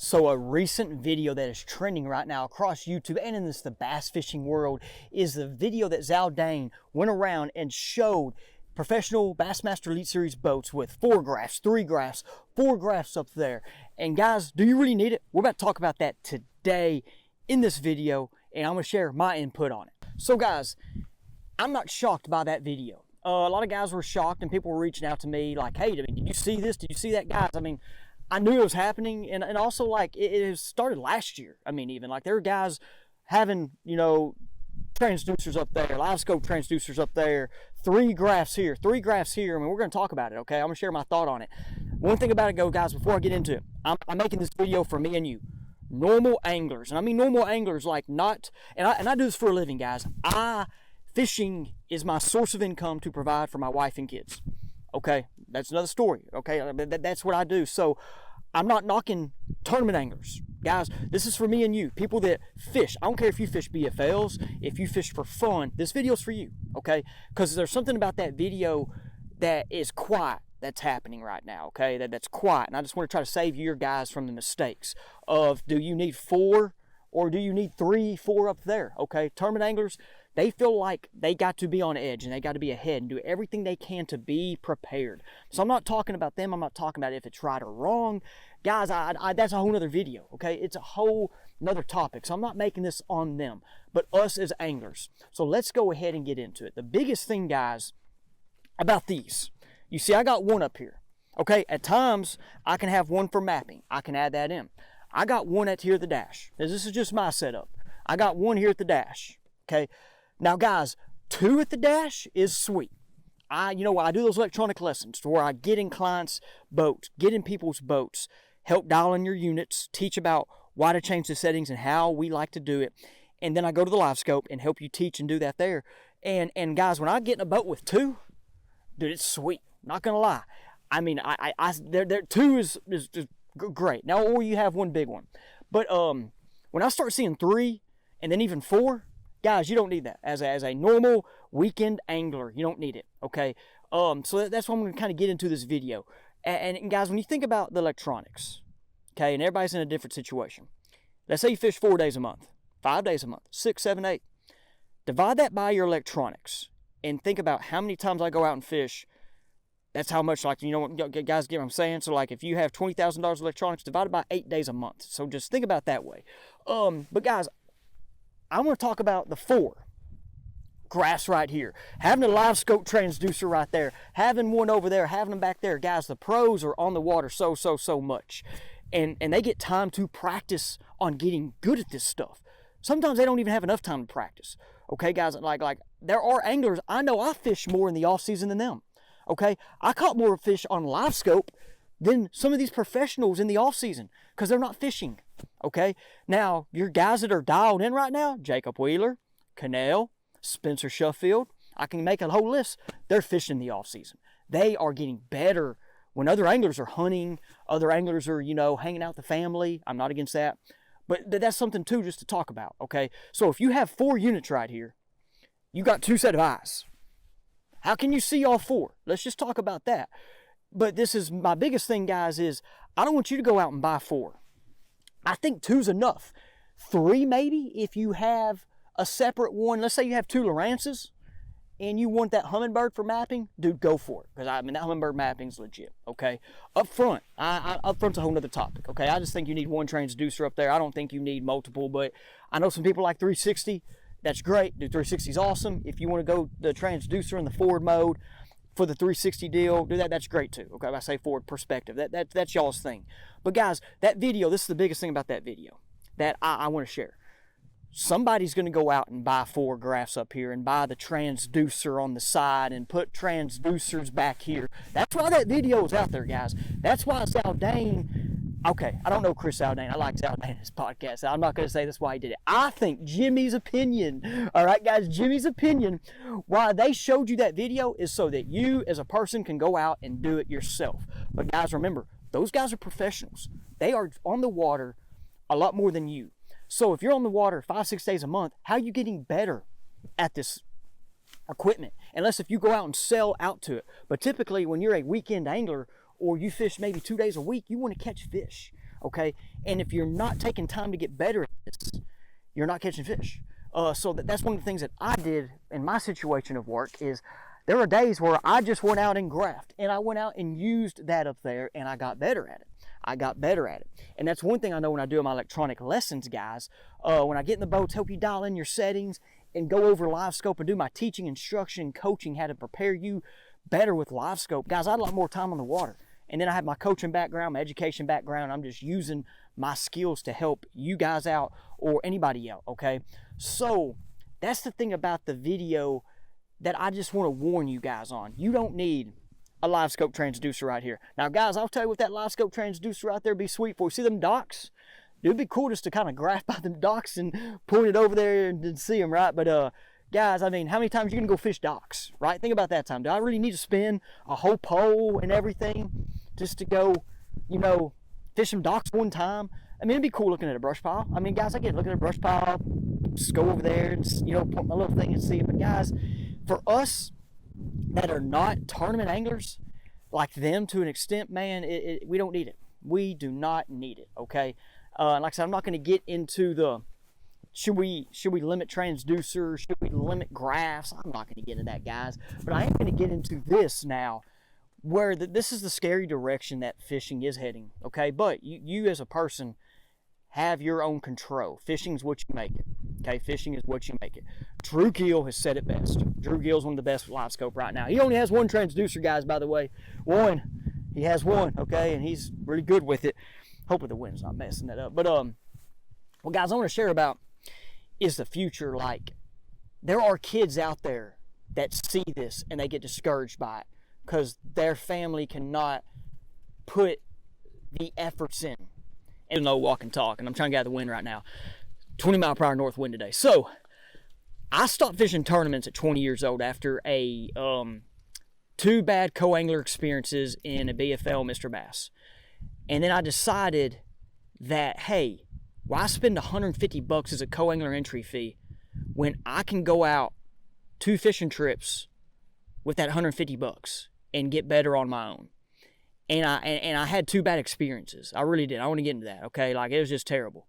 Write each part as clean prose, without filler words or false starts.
So a recent video that is trending right now across YouTube and in the bass fishing world is the video that Zaldain went around and showed professional Bassmaster Elite Series boats with 4 graphs, 3 graphs, 4 graphs up there. And guys, do you really need it? We're about to talk about that today in this video, and I'm going to share my input on it. So guys, I'm not shocked by that video. A lot of guys were shocked, and people were reaching out to me like, hey, did you see this? Did you see that? Guys, I mean, I knew it was happening, and also, like, it started last year. I mean, even, like, there were guys having, you know, transducers up there, live scope transducers up there, 3 graphs here, 3 graphs here. I mean, we're going to talk about it, okay? I'm going to share my thought on it. One thing about it, guys, before I get into it, I'm making this video for me and you. Normal anglers, and I mean normal anglers, like not, and I do this for a living, guys. Fishing is my source of income to provide for my wife and kids. Okay, that's another story. Okay, that's what I do. So I'm not knocking tournament anglers, guys. This is for me and you, people that fish. I don't care if you fish BFLs, if you fish for fun. This video's for you, okay? Because there's something about that video that is quiet that's happening right now, okay? That's quiet, and I just want to try to save you guys from the mistakes of, do you need 4 or do you need 3, 4 up there, okay? Tournament anglers, they feel like they got to be on edge and they got to be ahead and do everything they can to be prepared. So I'm not talking about them. I'm not talking about if it's right or wrong. Guys, that's a whole nother video, okay? It's a whole nother topic. So I'm not making this on them, but us as anglers. So let's go ahead and get into it. The biggest thing, guys, about these, you see I got one up here, okay? At times, I can have one for mapping. I can add that in. I got one at here at the dash. This is just my setup. I got one here at the dash, okay? Now, guys, 2 at the dash is sweet. I do those electronic lessons to where I get in clients' boats, get in people's boats, help dial in your units, teach about why to change the settings and how we like to do it. And then I go to the live scope and help you teach and do that there. And guys, when I get in a boat with 2, dude, it's sweet. Not gonna lie. I mean, there 2 is great. Now, or you have one big one. But when I start seeing 3 and then even 4, guys, you don't need that. As a normal weekend angler, you don't need it, okay? So that's what I'm going to kind of get into this video. And guys, when you think about the electronics, okay, and everybody's in a different situation. Let's say you fish 4 days a month, 5 days a month, 6, 7, 8. Divide that by your electronics and think about how many times I go out and fish. That's how much, like, you know what, guys, get what I'm saying? So, like, if you have $20,000 electronics divided by 8 days a month. So just think about that way. But guys, I want to talk about the 4 graphs right here. Having a live scope transducer right there, having one over there, having them back there. Guys, the pros are on the water so much. And they get time to practice on getting good at this stuff. Sometimes they don't even have enough time to practice. Okay, guys, like there are anglers, I know I fish more in the off season than them. Okay, I caught more fish on live scope than some of these professionals in the off season because they're not fishing. Okay, now your guys that are dialed in right now, Jacob Wheeler, Cannell, Spencer Sheffield, I can make a whole list. They're fishing the off season. They are getting better when other anglers are hunting, other anglers are, you know, hanging out with the family. I'm not against that, but that's something too just to talk about. Okay, so if you have 4 units right here, you got 2 set of eyes. How can you see all 4? Let's just talk about that. But this is my biggest thing, guys, is I don't want you to go out and buy 4. I think 2's enough. 3 maybe if you have a separate one. Let's say you have 2 Lowrances and you want that hummingbird for mapping, dude, go for it. Because I mean, that hummingbird mapping's legit, okay? Up front, up front's a whole nother topic, okay? I just think you need 1 transducer up there. I don't think you need multiple, but I know some people like 360. That's great. Dude, 360 is awesome. If you want to go the transducer in the forward mode for the 360 deal, do that. That's great too. Okay, I say forward perspective. That's y'all's thing. But guys, that video, this is the biggest thing about that video that I want to share. Somebody's going to go out and buy 4 graphs up here and buy the transducer on the side and put transducers back here. That's why that video is out there, guys. That's why Zaldain. Okay, I don't know Chris Zaldain. I like Zaldain, his podcast. I'm not going to say that's why he did it. I think Jimmy's opinion, all right, guys, Jimmy's opinion, why they showed you that video is so that you as a person can go out and do it yourself. But guys, remember, those guys are professionals. They are on the water a lot more than you. So if you're on the water 5, 6 days a month, how are you getting better at this equipment? Unless if you go out and sell out to it. But typically when you're a weekend angler, or you fish maybe 2 days a week, you want to catch fish. okay? And if you're not taking time to get better at this, you're not catching fish. So that's one of the things that I did in my situation of work is there were days where I just went out and graphed, and I went out and used that up there, and I got better at it. And that's one thing I know when I do my electronic lessons, guys. When I get in the boats, help you dial in your settings and go over live scope and do my teaching, instruction, coaching, how to prepare you better with live scope. Guys, I had a lot more time on the water. And then I have my coaching background, my education background. I'm just using my skills to help you guys out or anybody else, okay? So that's the thing about the video that I just want to warn you guys on. You don't need a live scope transducer right here. Now, guys, I'll tell you what, that live scope transducer right there be sweet for. You see them docks? It'd be cool just to kind of graph by them docks and point it over there and see them, right? But guys, I mean, how many times are you gonna go fish docks, right? Think about that time. Do I really need to spend a whole pole and everything just to go, you know, fish some docks one time? I mean, it'd be cool looking at a brush pile. I mean, guys, I get looking at a brush pile, just go over there and, you know, point my little thing and see it. But guys, for us that are not tournament anglers, like them to an extent, man, we don't need it. We do not need it, okay? Like I said, I'm not going to get into the should we limit transducers, should we limit graphs. I'm not going to get into that, guys. But I am going to get into this now, where this is the scary direction that fishing is heading, okay? But you as a person have your own control. Fishing is what you make it, okay? Fishing is what you make it. Drew Gill has said it best. Drew Gill's one of the best with live scope right now. He only has one transducer, guys, by the way. One. He has one, okay? And he's really good with it. Hopefully the wind's not messing that up. But, well, guys, I want to share about is the future. Like, there are kids out there that see this and they get discouraged by it because their family cannot put the efforts in. And no walk and talk, and I'm trying to get out of the wind right now. 20 mile per hour north wind today. So, I stopped fishing tournaments at 20 years old after a 2 bad co-angler experiences in a BFL Mr. Bass. And then I decided that, hey, why spend $150 as a co-angler entry fee when I can go out 2 fishing trips with that $150 and get better on my own? And I had 2 bad experiences. I really did. I want to get into that, okay? Like, it was just terrible.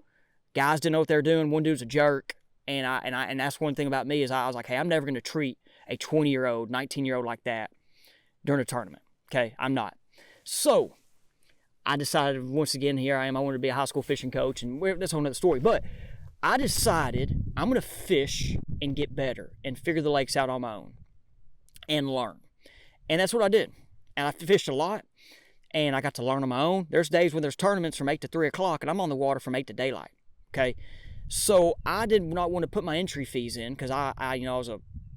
Guys didn't know what they're doing. One dude's a jerk. And that's one thing about me is I was like, hey, I'm never going to treat a 20-year-old, 19-year-old like that during a tournament, okay? I'm not. So I decided, once again, here I am. I wanted to be a high school fishing coach, and that's a whole other story. But I decided I'm going to fish and get better and figure the lakes out on my own and learn. And that's what I did. And I fished a lot, and I got to learn on my own. There's days when there's tournaments from 8 to 3 o'clock, and I'm on the water from 8 to daylight, okay? So I did not want to put my entry fees in because I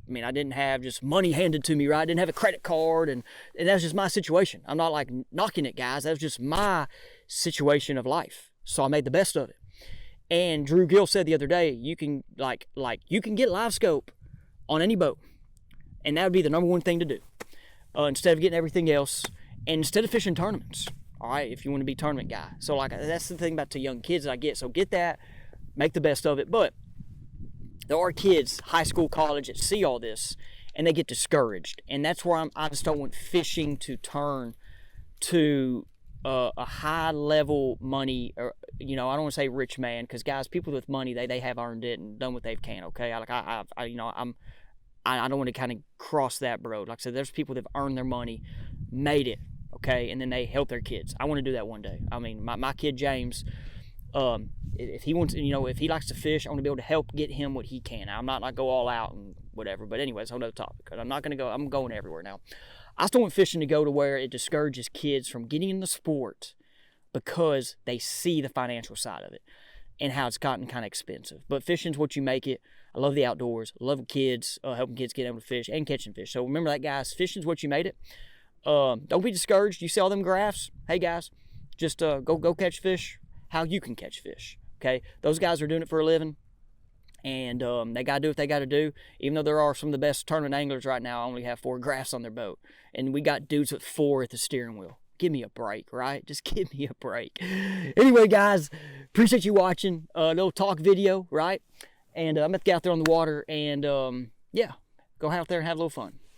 didn't have just money handed to me, right? I didn't have a credit card, and that's just my situation. I'm not like knocking it, guys. That was just my situation of life. So I made the best of it. And Drew Gill said the other day, you can you can get live scope on any boat, and that would be the number one thing to do instead of getting everything else, and instead of fishing tournaments. All right, if you want to be a tournament guy. So like that's the thing about the young kids that I get. So get that, make the best of it, but there are kids, high school, college, that see all this and they get discouraged. And that's where I just don't want fishing to turn to a high level money, or, you know, I don't want to say rich man, because guys, people with money, they have earned it and done what they can, okay? I don't want to kind of cross that road. Like I said, there's people that have earned their money, made it, okay? And then they help their kids. I want to do that one day. I mean, my kid, James, if he wants, you know, if he likes to fish, I want to be able to help get him what he can. I'm not like go all out and whatever, but anyways, whole other topic. I'm not going to go, I'm going everywhere now. I still want fishing to go to where it discourages kids from getting in the sport because they see the financial side of it and how it's gotten kind of expensive. But fishing's what you make it. I love the outdoors. I love kids, helping kids get able to fish and catching fish. So remember that, guys. Fishing's what you made it. Don't be discouraged. You see all them graphs? Hey, guys, just go catch fish how you can catch fish, okay? Those guys are doing it for a living, and they got to do what they got to do. Even though there are some of the best tournament anglers right now, only have 4 graphs on their boat, and we got dudes with 4 at the steering wheel. Give me a break, right? Just give me a break. Anyway, guys, appreciate you watching a little talk video, right? And I'm going to get out there on the water and, yeah, go out there and have a little fun.